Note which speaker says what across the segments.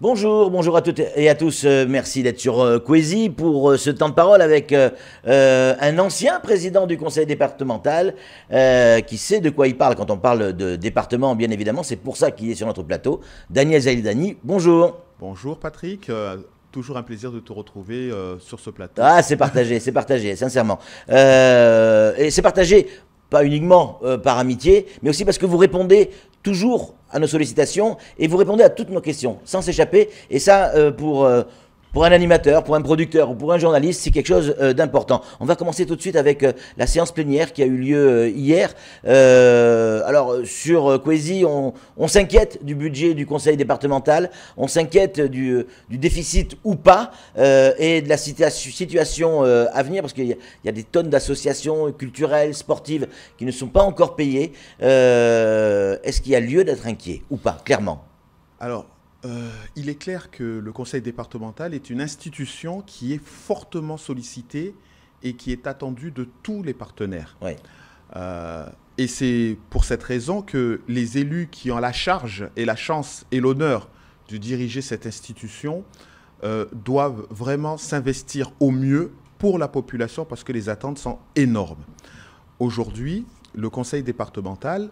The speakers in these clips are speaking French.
Speaker 1: Bonjour, bonjour à toutes et à tous. Merci d'être sur Kwesi pour ce temps de parole avec un ancien président du conseil départemental qui sait de quoi il parle quand on parle de département, bien évidemment. C'est pour ça qu'il est sur notre plateau. Daniel Zaïldani, bonjour.
Speaker 2: Bonjour Patrick. Toujours un plaisir de te retrouver sur ce plateau.
Speaker 1: Ah, c'est partagé, sincèrement. Et c'est partagé pas uniquement par amitié, mais aussi parce que vous répondez toujours à nos sollicitations et vous répondez à toutes nos questions sans s'échapper. Et ça, pour un animateur, pour un producteur ou pour un journaliste, c'est quelque chose d'important. On va commencer tout de suite avec la séance plénière qui a eu lieu hier. Alors, sur Kwesi, on s'inquiète du budget du conseil départemental, on s'inquiète du déficit ou pas, et de la situation à venir, parce qu'il y a des tonnes d'associations culturelles, sportives, qui ne sont pas encore payées. Est-ce qu'il y a lieu d'être inquiet ou pas, clairement?
Speaker 2: Alors, il est clair que le conseil départemental est une institution qui est fortement sollicitée et qui est attendue de tous les partenaires.
Speaker 1: Oui.
Speaker 2: Et c'est pour cette raison que les élus qui ont la charge et la chance et l'honneur de diriger cette institution doivent vraiment s'investir au mieux pour la population parce que les attentes sont énormes. Aujourd'hui, le conseil départemental,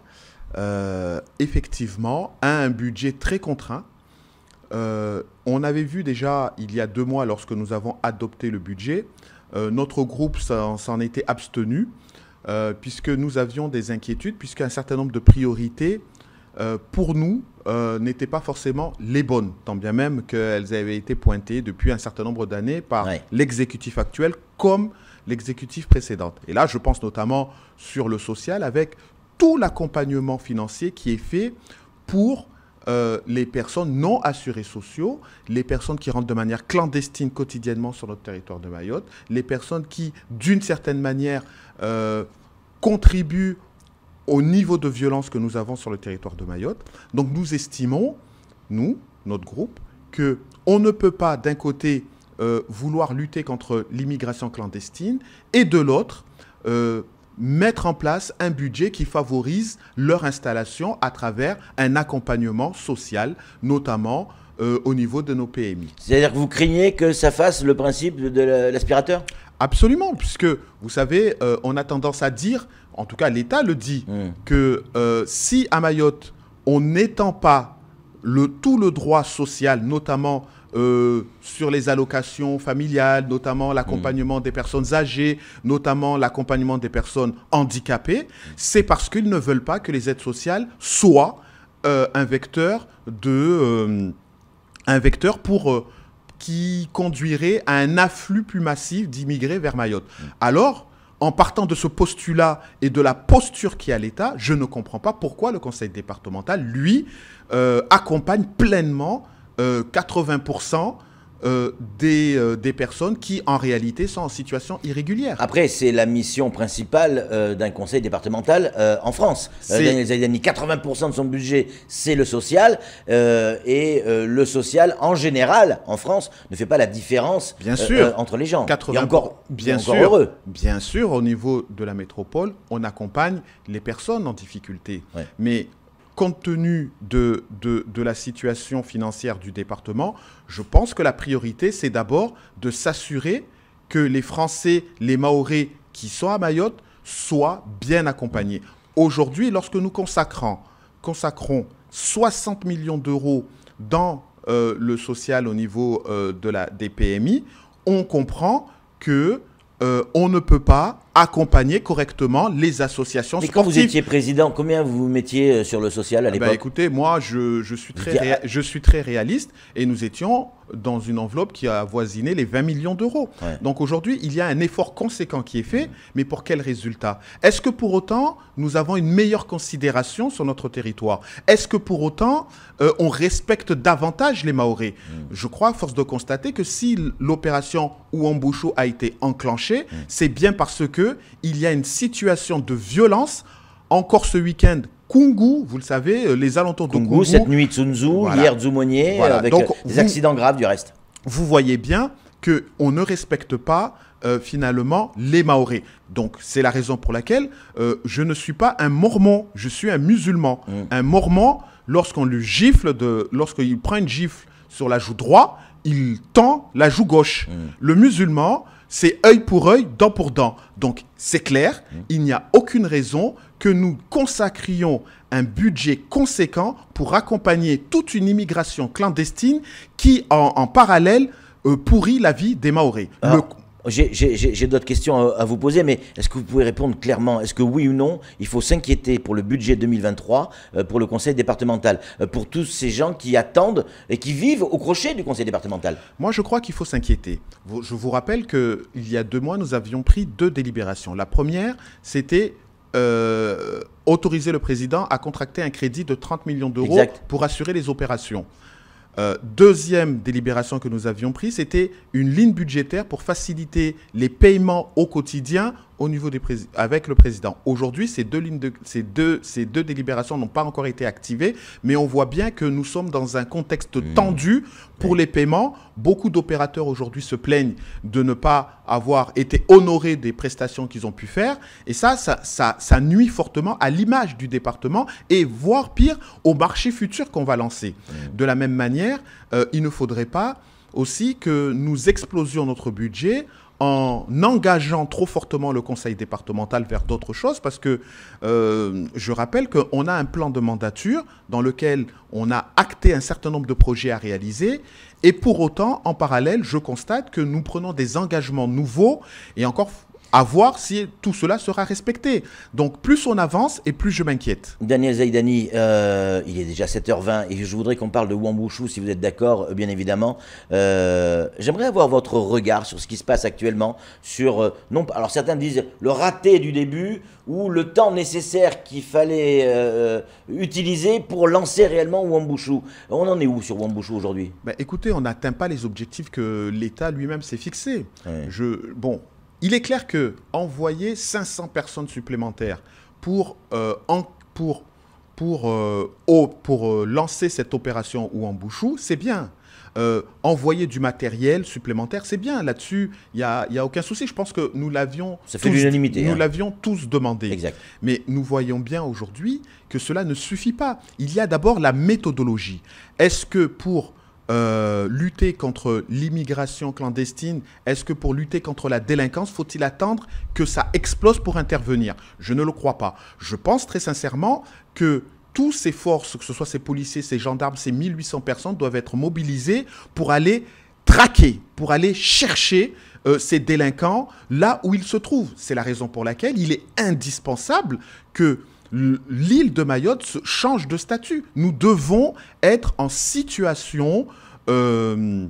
Speaker 2: effectivement, a un budget très contraint. On avait vu déjà il y a 2 mois lorsque nous avons adopté le budget, notre groupe s'en était abstenu puisque nous avions des inquiétudes, puisqu'un certain nombre de priorités pour nous n'étaient pas forcément les bonnes, tant bien même qu'elles avaient été pointées depuis un certain nombre d'années par l'exécutif actuel comme l'exécutif précédent. Et là, je pense notamment sur le social avec tout l'accompagnement financier qui est fait pour les personnes non assurées sociaux, les personnes qui rentrent de manière clandestine quotidiennement sur notre territoire de Mayotte, les personnes qui, d'une certaine manière, contribuent au niveau de violence que nous avons sur le territoire de Mayotte. Donc nous estimons, nous, notre groupe, qu'on ne peut pas d'un côté vouloir lutter contre l'immigration clandestine et de l'autre mettre en place un budget qui favorise leur installation à travers un accompagnement social, notamment au niveau de nos PMI.
Speaker 1: C'est-à-dire que vous craignez que ça fasse le principe de l'aspirateur ?
Speaker 2: Absolument, puisque vous savez, on a tendance à dire, en tout cas l'État le dit, que si à Mayotte, on n'étend pas tout le droit social, notamment sur les allocations familiales, notamment l'accompagnement des personnes âgées, notamment l'accompagnement des personnes handicapées, c'est parce qu'ils ne veulent pas que les aides sociales soient un vecteur qui conduirait à un afflux plus massif d'immigrés vers Mayotte. Alors, en partant de ce postulat et de la posture qui est à l'État, je ne comprends pas pourquoi le conseil départemental, lui, accompagne pleinement 80% des personnes qui, en réalité, sont en situation irrégulière.
Speaker 1: Après, c'est la mission principale d'un conseil départemental en France. Daniel Zaïldani, 80% de son budget, c'est le social. Et le social, en général, en France, ne fait pas la différence entre les gens.
Speaker 2: 80%,
Speaker 1: et encore,
Speaker 2: bien sûr,
Speaker 1: heureux.
Speaker 2: Bien sûr, au niveau de la métropole, on accompagne les personnes en difficulté. Ouais. Mais compte tenu de la situation financière du département, je pense que la priorité, c'est d'abord de s'assurer que les Français, les Mahorais qui sont à Mayotte, soient bien accompagnés. Aujourd'hui, lorsque nous consacrons 60 millions d'euros dans le social au niveau des PMI, on comprend que on ne peut pas accompagner correctement les associations sportives.
Speaker 1: Mais quand vous étiez président, combien vous mettiez sur le social à l'époque ?
Speaker 2: Écoutez, moi, je suis très réaliste et nous étions dans une enveloppe qui a avoisiné les 20 millions d'euros. Ouais. Donc aujourd'hui, il y a un effort conséquent qui est fait, mais pour quel résultat ? Est-ce que pour autant, nous avons une meilleure considération sur notre territoire ? Est-ce que pour autant, on respecte davantage les Mahorais ? Je crois, à force de constater que si l'opération Ouambouchou a été enclenchée, c'est bien parce qu'il y a une situation de violence. Encore ce week-end, Koungou, vous le savez, les alentours de Koungou.
Speaker 1: Cette nuit Tsunzu, hier Dzoumonier, avec des accidents graves du reste.
Speaker 2: Vous voyez bien qu'on ne respecte pas finalement les Mahorais. Donc c'est la raison pour laquelle je ne suis pas un mormon, je suis un musulman. Un mormon, lorsqu'on lui gifle, lorsqu'il prend une gifle sur la joue droite, il tend la joue gauche. Le musulman, c'est œil pour œil, dent pour dent. Donc, c'est clair, il n'y a aucune raison que nous consacrions un budget conséquent pour accompagner toute une immigration clandestine qui, en parallèle, pourrit la vie des Mahorais.
Speaker 1: J'ai d'autres questions à vous poser, mais est-ce que vous pouvez répondre clairement? Est-ce que oui ou non, il faut s'inquiéter pour le budget 2023, pour le conseil départemental, pour tous ces gens qui attendent et qui vivent au crochet du conseil départemental?
Speaker 2: Moi, je crois qu'il faut s'inquiéter. Je vous rappelle qu'il y a 2 mois, nous avions pris 2 délibérations. La première, c'était autoriser le président à contracter un crédit de 30 millions d'euros pour assurer les opérations. Deuxième délibération que nous avions prise, c'était une ligne budgétaire pour faciliter les paiements au quotidien au niveau avec le président. Aujourd'hui, ces deux délibérations n'ont pas encore été activées, mais on voit bien que nous sommes dans un contexte tendu pour les paiements. Beaucoup d'opérateurs aujourd'hui se plaignent de ne pas avoir été honorés des prestations qu'ils ont pu faire. Et ça nuit fortement à l'image du département et voire pire au marché futur qu'on va lancer. De la même manière, il ne faudrait pas aussi que nous explosions notre budget en engageant trop fortement le conseil départemental vers d'autres choses, parce que je rappelle qu'on a un plan de mandature dans lequel on a acté un certain nombre de projets à réaliser, et pour autant, en parallèle, je constate que nous prenons des engagements nouveaux, et encore à voir si tout cela sera respecté. Donc, plus on avance et plus je m'inquiète.
Speaker 1: Daniel Zaidani, il est déjà 7h20 et je voudrais qu'on parle de Wuambushu, si vous êtes d'accord, bien évidemment. J'aimerais avoir votre regard sur ce qui se passe actuellement, sur, non, alors certains disent le raté du début ou le temps nécessaire qu'il fallait utiliser pour lancer réellement Wuambushu. On en est où sur Wuambushu aujourd'hui?
Speaker 2: Écoutez, on n'atteint pas les objectifs que l'État lui-même s'est fixés.
Speaker 1: Ouais.
Speaker 2: Il est clair que envoyer 500 personnes supplémentaires pour lancer cette opération Wuambushu, c'est bien. Envoyer du matériel supplémentaire, c'est bien. Là-dessus, il n'y a aucun souci. Je pense que nous l'avions tous demandé.
Speaker 1: Exact.
Speaker 2: Mais nous voyons bien aujourd'hui que cela ne suffit pas. Il y a d'abord la méthodologie. Est-ce que pour lutter contre l'immigration clandestine, est-ce que pour lutter contre la délinquance, faut-il attendre que ça explose pour intervenir? Je ne le crois pas. Je pense très sincèrement que tous ces forces, que ce soit ces policiers, ces gendarmes, ces 1800 personnes, doivent être mobilisées pour aller traquer, pour aller chercher ces délinquants là où ils se trouvent. C'est la raison pour laquelle il est indispensable que l'île de Mayotte change de statut. Nous devons être en situation, nous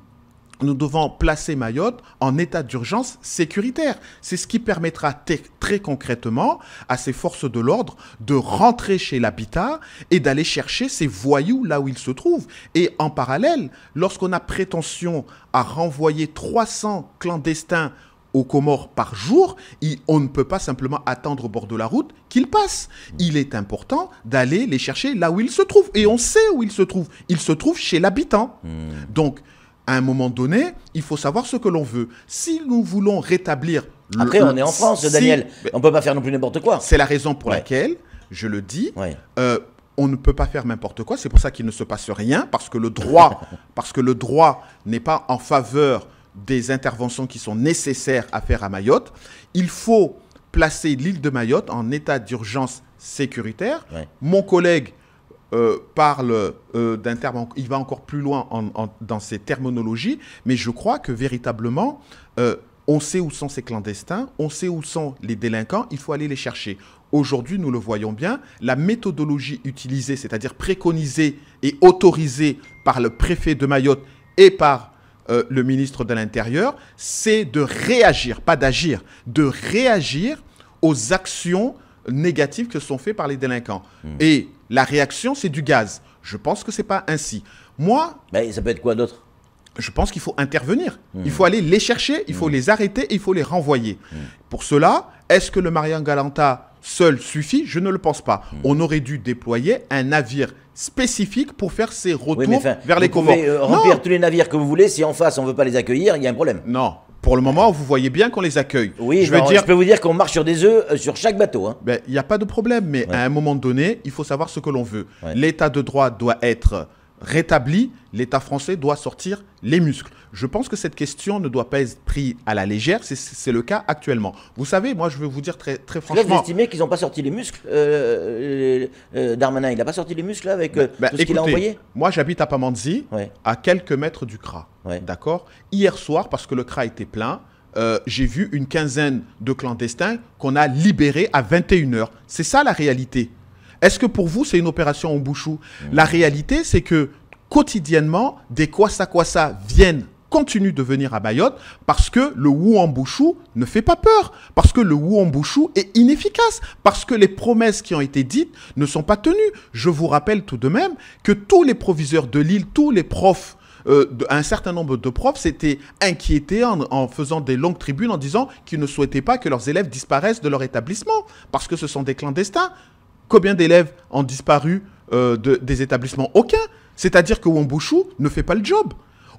Speaker 2: devons placer Mayotte en état d'urgence sécuritaire. C'est ce qui permettra très concrètement à ces forces de l'ordre de rentrer chez l'habitat et d'aller chercher ces voyous là où ils se trouvent. Et en parallèle, lorsqu'on a prétention à renvoyer 300 clandestins aux Comores par jour, on ne peut pas simplement attendre au bord de la route qu'ils passent. Il est important d'aller les chercher là où ils se trouvent. Et on sait où ils se trouvent. Ils se trouvent chez l'habitant. Donc, à un moment donné, il faut savoir ce que l'on veut. Si nous voulons rétablir...
Speaker 1: Après, on est en France, Daniel. On ne peut pas faire non plus n'importe quoi.
Speaker 2: C'est la raison pour laquelle, je le dis, on ne peut pas faire n'importe quoi. C'est pour ça qu'il ne se passe rien, parce que le droit n'est pas en faveur des interventions qui sont nécessaires à faire à Mayotte. Il faut placer l'île de Mayotte en état d'urgence sécuritaire. Mon collègue parle d'un terme, il va encore plus loin dans ces terminologies, mais je crois que véritablement, on sait où sont ces clandestins, on sait où sont les délinquants, il faut aller les chercher. Aujourd'hui, nous le voyons bien, la méthodologie utilisée, c'est-à-dire préconisée et autorisée par le préfet de Mayotte et par le ministre de l'Intérieur, c'est de réagir, pas d'agir, de réagir aux actions négatives que sont faites par les délinquants. Et la réaction, c'est du gaz. Je pense que ce n'est pas ainsi. Moi...
Speaker 1: ça peut être quoi d'autre?
Speaker 2: Je pense qu'il faut intervenir. Il faut aller les chercher, il faut les arrêter, il faut les renvoyer. Pour cela, est-ce que le Marian Galanta seul suffit? Je ne le pense pas. On aurait dû déployer un navire spécifique pour faire ces retours vers les Comores.
Speaker 1: Vous pouvez remplir tous les navires que vous voulez, si en face on ne veut pas les accueillir, il y a un problème.
Speaker 2: Non. Pour le moment, vous voyez bien qu'on les accueille.
Speaker 1: Oui, je peux vous dire qu'on marche sur des œufs sur chaque bateau.
Speaker 2: Il n'y a pas de problème, mais à un moment donné, il faut savoir ce que l'on veut. L'état de droit doit être rétabli, l'État français doit sortir les muscles. Je pense que cette question ne doit pas être prise à la légère, c'est le cas actuellement. Vous savez, moi je veux vous dire très franchement...
Speaker 1: Là, vous estimez qu'ils n'ont pas sorti les muscles Darmanin, il n'a pas sorti les muscles là, avec tout ce qu'il a envoyé?
Speaker 2: Moi j'habite à Pamandzi, à quelques mètres du CRA. D'accord. Hier soir, parce que le CRA était plein, j'ai vu une quinzaine de clandestins qu'on a libérés à 21 h. C'est ça la réalité. Est-ce que pour vous, c'est une opération Ombouchou? La réalité, c'est que quotidiennement, des Kwassa continuent de venir à Mayotte parce que le Ouambouchou ne fait pas peur, parce que le Ouambouchou est inefficace, parce que les promesses qui ont été dites ne sont pas tenues. Je vous rappelle tout de même que tous les proviseurs de l'île, tous les profs, un certain nombre de profs s'étaient inquiétés en faisant des longues tribunes en disant qu'ils ne souhaitaient pas que leurs élèves disparaissent de leur établissement parce que ce sont des clandestins. Combien d'élèves ont disparu des établissements? Aucun. C'est-à-dire que Ouambouchou ne fait pas le job.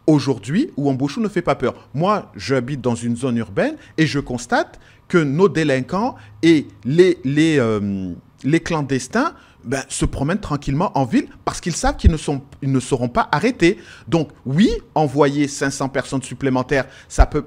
Speaker 2: Aujourd'hui, Ouambouchou ne fait pas peur. Moi, j'habite dans une zone urbaine et je constate que nos délinquants et les clandestins se promènent tranquillement en ville parce qu'ils savent qu'ils ne seront pas arrêtés. Donc oui, envoyer 500 personnes supplémentaires,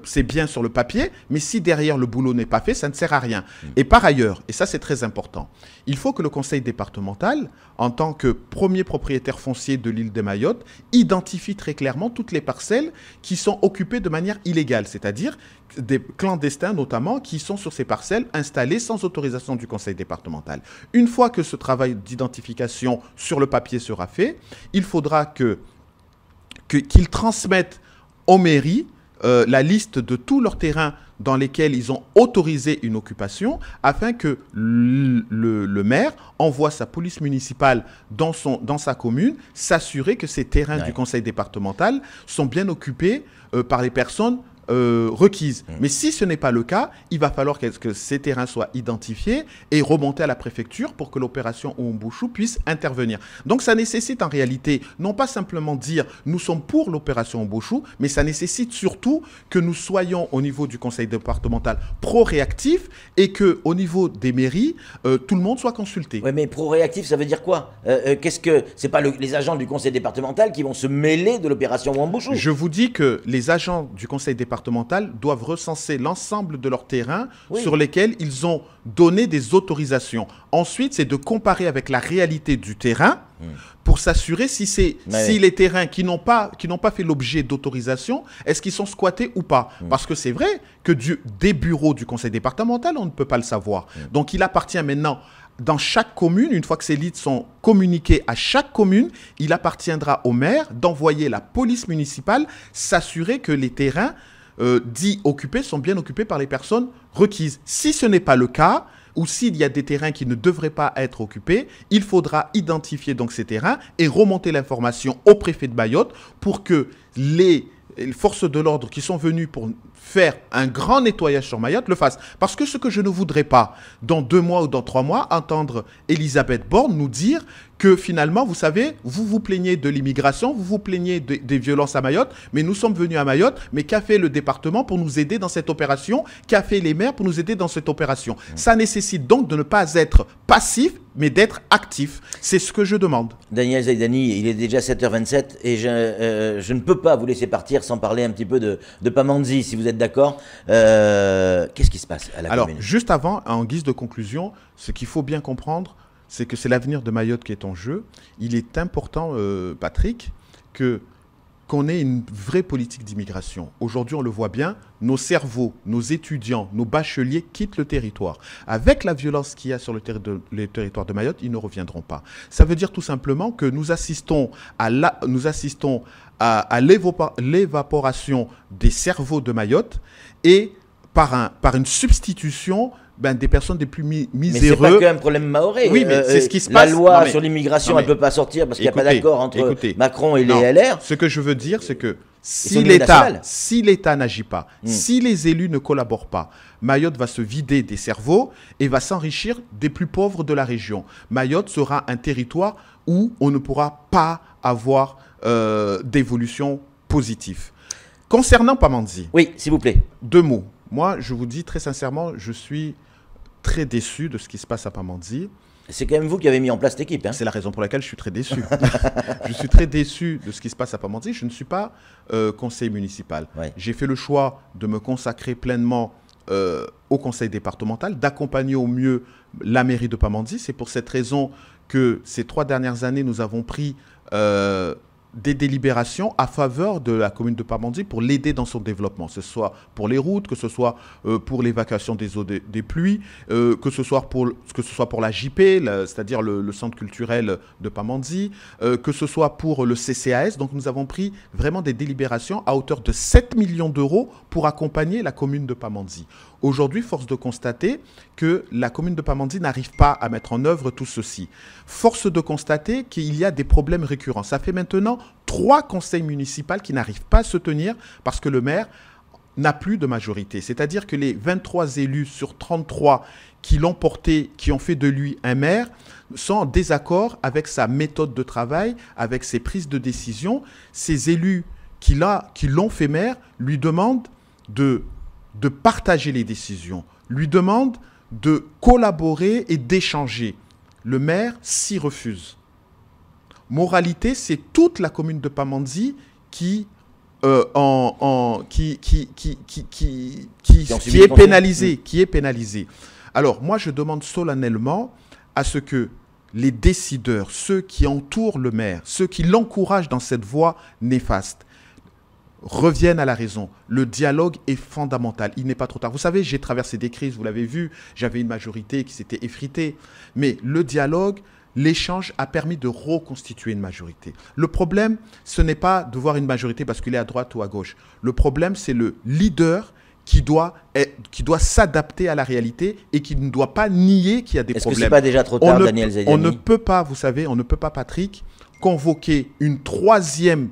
Speaker 2: c'est bien sur le papier, mais si derrière le boulot n'est pas fait, ça ne sert à rien. Et par ailleurs, et ça c'est très important, il faut que le conseil départemental, en tant que premier propriétaire foncier de l'île de Mayotte, identifie très clairement toutes les parcelles qui sont occupées de manière illégale, c'est-à-dire des clandestins notamment qui sont sur ces parcelles installés sans autorisation du conseil départemental. Une fois que ce travail d'identification sur le papier sera fait, il faudra qu'ils transmettent aux mairies la liste de tous leurs terrains dans lesquels ils ont autorisé une occupation afin que le maire envoie sa police municipale dans sa commune, s'assurer que ces terrains du conseil départemental sont bien occupés par les personnes requises. Mais si ce n'est pas le cas, il va falloir que ces terrains soient identifiés et remontés à la préfecture pour que l'opération Ouambouchou puisse intervenir. Donc ça nécessite en réalité non pas simplement dire nous sommes pour l'opération Ouambouchou, mais ça nécessite surtout que nous soyons au niveau du conseil départemental pro-réactif et qu'au niveau des mairies, tout le monde soit consulté.
Speaker 1: Oui, mais pro-réactif, ça veut dire quoi? C'est pas les agents du conseil départemental qui vont se mêler de l'opération Ouambouchou?
Speaker 2: Je vous dis que les agents du conseil départemental doivent recenser l'ensemble de leurs terrains sur lesquels ils ont donné des autorisations. Ensuite, c'est de comparer avec la réalité du terrain pour s'assurer si les terrains qui n'ont pas fait l'objet d'autorisation, est-ce qu'ils sont squattés ou pas. Parce que c'est vrai que des bureaux du conseil départemental, on ne peut pas le savoir. Donc, il appartient maintenant dans chaque commune, une fois que ces listes sont communiquées à chaque commune, il appartiendra au maire d'envoyer la police municipale s'assurer que les terrains dits occupés sont bien occupés par les personnes requises. Si ce n'est pas le cas, ou s'il y a des terrains qui ne devraient pas être occupés, il faudra identifier donc ces terrains et remonter l'information au préfet de Mayotte pour que les forces de l'ordre qui sont venues pour faire un grand nettoyage sur Mayotte le fassent. Parce que ce que je ne voudrais pas, dans 2 mois ou dans 3 mois, entendre Elisabeth Borne nous dire que finalement, vous savez, vous vous plaignez de l'immigration, vous vous plaignez des violences à Mayotte, mais nous sommes venus à Mayotte, mais qu'a fait le département pour nous aider dans cette opération? Qu'a fait les maires pour nous aider dans cette opération? Ça nécessite donc de ne pas être passif, mais d'être actif. C'est ce que je demande.
Speaker 1: Daniel Zaidani, il est déjà 7h27 et je ne peux pas vous laisser partir sans parler un petit peu de Pamandzi, si vous êtes d'accord. Qu'est-ce qui se passe à la commune?
Speaker 2: Alors, juste avant, en guise de conclusion, ce qu'il faut bien comprendre, c'est que c'est l'avenir de Mayotte qui est en jeu. Il est important, Patrick, qu'on ait une vraie politique d'immigration. Aujourd'hui, on le voit bien, nos cerveaux, nos étudiants, nos bacheliers quittent le territoire. Avec la violence qu'il y a sur le territoire de Mayotte, ils ne reviendront pas. Ça veut dire tout simplement que nous assistons à l'évaporation des cerveaux de Mayotte et par une substitution des personnes des plus miséreux.
Speaker 1: Mais c'est pas qu'un problème mahorais.
Speaker 2: Oui, mais c'est ce qui se passe.
Speaker 1: La loi sur l'immigration, elle ne peut pas sortir parce qu'il n'y a pas d'accord entre Macron et les LR.
Speaker 2: Ce que je veux dire, c'est que si l'État n'agit pas, si les élus ne collaborent pas, Mayotte va se vider des cerveaux et va s'enrichir des plus pauvres de la région. Mayotte sera un territoire où on ne pourra pas avoir d'évolution positive. Concernant Pamandzi.
Speaker 1: Oui, s'il vous plaît.
Speaker 2: 2 mots. Moi, je vous dis très sincèrement, je suis très déçu de ce qui se passe à Pamandzi.
Speaker 1: C'est quand même vous qui avez mis en place cette équipe. Hein.
Speaker 2: C'est la raison pour laquelle je suis très déçu. Je suis très déçu de ce qui se passe à Pamandzi. Je ne suis pas conseiller municipal.
Speaker 1: Ouais.
Speaker 2: J'ai fait le choix de me consacrer pleinement au conseil départemental, d'accompagner au mieux la mairie de Pamandzi. C'est pour cette raison que ces 3 dernières années, nous avons pris des délibérations à faveur de la commune de Pamandzi pour l'aider dans son développement, que ce soit pour les routes, que ce soit pour l'évacuation des eaux des pluies, que ce soit pour la JP, c'est-à-dire le centre culturel de Pamandzi, que ce soit pour le CCAS. Donc nous avons pris vraiment des délibérations à hauteur de 7 millions d'euros pour accompagner la commune de Pamandzi. Aujourd'hui, force de constater que la commune de Pamandzi n'arrive pas à mettre en œuvre tout ceci. Force de constater qu'il y a des problèmes récurrents. Ça fait maintenant 3 conseils municipaux qui n'arrivent pas à se tenir parce que le maire n'a plus de majorité. C'est-à-dire que les 23 élus sur 33 qui l'ont porté, qui ont fait de lui un maire, sont en désaccord avec sa méthode de travail, avec ses prises de décision. Ces élus qui l'ont fait maire lui demandent de partager les décisions, lui demande de collaborer et d'échanger. Le maire s'y refuse. Moralité, c'est toute la commune de Pamandzi qui est pénalisée. Alors, moi, je demande solennellement à ce que les décideurs, ceux qui entourent le maire, ceux qui l'encouragent dans cette voie néfaste, reviennent à la raison. Le dialogue est fondamental. Il n'est pas trop tard. Vous savez, j'ai traversé des crises, vous l'avez vu. J'avais une majorité qui s'était effritée. Mais le dialogue, l'échange a permis de reconstituer une majorité. Le problème, ce n'est pas de voir une majorité parce qu'il est à droite ou à gauche. Le problème, c'est le leader qui doit s'adapter à la réalité et qui ne doit pas nier qu'il y a des problèmes.
Speaker 1: Est-ce que ce n'est pas déjà trop tard, Daniel Zaidani?
Speaker 2: On ne peut pas, vous savez, on ne peut pas, Patrick, convoquer une 3e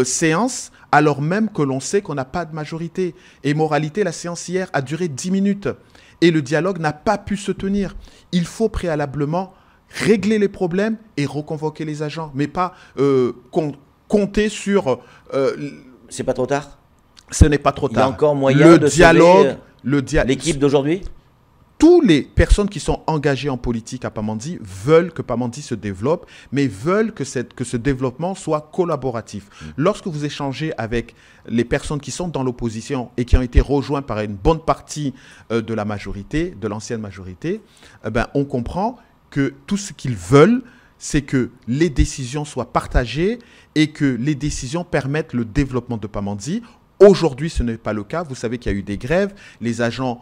Speaker 2: séance alors même que l'on sait qu'on n'a pas de majorité. Et moralité, la séance hier a duré 10 minutes et le dialogue n'a pas pu se tenir. Il faut préalablement régler les problèmes et reconvoquer les agents, mais pas compter sur...
Speaker 1: C'est pas trop tard?
Speaker 2: Ce n'est pas trop tard.
Speaker 1: Il y a encore moyen de sauver l'équipe d'aujourd'hui?
Speaker 2: Toutes les personnes qui sont engagées en politique à Pamandzi veulent que Pamandzi se développe, mais veulent que ce développement soit collaboratif. Lorsque vous échangez avec les personnes qui sont dans l'opposition et qui ont été rejointes par une bonne partie de la majorité, de l'ancienne majorité, on comprend que tout ce qu'ils veulent, c'est que les décisions soient partagées et que les décisions permettent le développement de Pamandzi. Aujourd'hui, ce n'est pas le cas. Vous savez qu'il y a eu des grèves. Les agents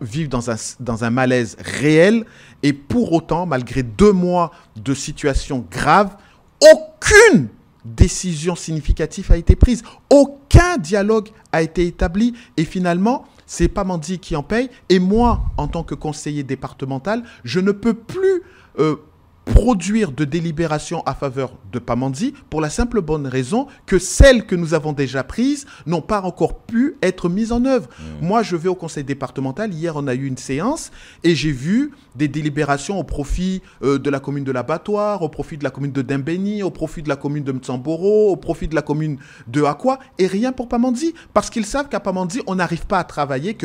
Speaker 2: vivent dans un malaise réel. Et pour autant, malgré 2 mois de situation grave, aucune décision significative a été prise. Aucun dialogue a été établi. Et finalement, c'est Pamandzi qui en paye. Et moi, en tant que conseiller départemental, je ne peux plus produire de délibération à faveur de Pamandzi pour la simple bonne raison que celles que nous avons déjà prises n'ont pas encore pu être mises en œuvre. Moi, je vais au conseil départemental. Hier, on a eu une séance et j'ai vu des délibérations au profit de la commune de l'Abattoir, au profit de la commune de Dembéni, au profit de la commune de Mtsamboro, au profit de la commune de Akwa, et rien pour Pamandzi, parce qu'ils savent qu'à Pamandzi, on n'arrive pas à travailler,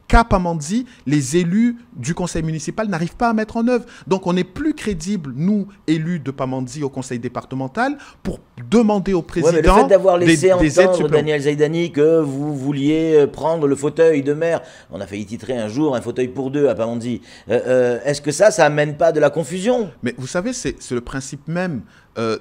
Speaker 2: qu'à Pamandzi, les élus du conseil municipal n'arrivent pas à mettre en œuvre. Donc, on n'est plus crédible, nous, élus de Pamandzi au conseil départemental, pour demander au président
Speaker 1: mais le fait d'avoir laissé entendre,
Speaker 2: supplémentaires.
Speaker 1: Daniel Zaidani, que vous vouliez prendre le fauteuil de maire, on a failli titrer un jour un fauteuil pour 2 à Pamandzi. Est-ce que ça amène pas de la confusion?
Speaker 2: Mais vous savez, c'est le principe même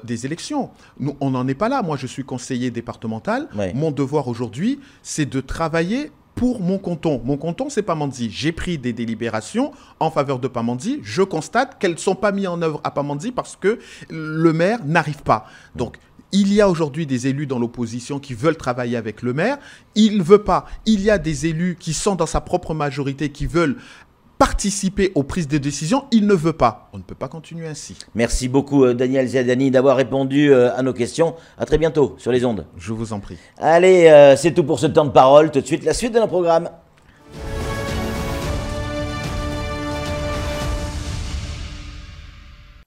Speaker 2: des élections. Nous, on n'en est pas là. Moi, je suis conseiller départemental.
Speaker 1: Ouais.
Speaker 2: Mon devoir aujourd'hui, c'est de travailler pour mon canton. Mon canton, c'est Pamandzi. J'ai pris des délibérations en faveur de Pamandzi. Je constate qu'elles ne sont pas mises en œuvre à Pamandzi parce que le maire n'arrive pas. Donc, il y a aujourd'hui des élus dans l'opposition qui veulent travailler avec le maire. Il ne veut pas. Il y a des élus qui sont dans sa propre majorité qui veulent participer aux prises de décision. Il ne veut pas. On ne peut pas continuer ainsi.
Speaker 1: Merci beaucoup, Daniel Zaidani, d'avoir répondu à nos questions. À très bientôt sur les ondes.
Speaker 2: Je vous en prie.
Speaker 1: Allez, c'est tout pour ce temps de parole. Tout de suite, la suite de nos programmes.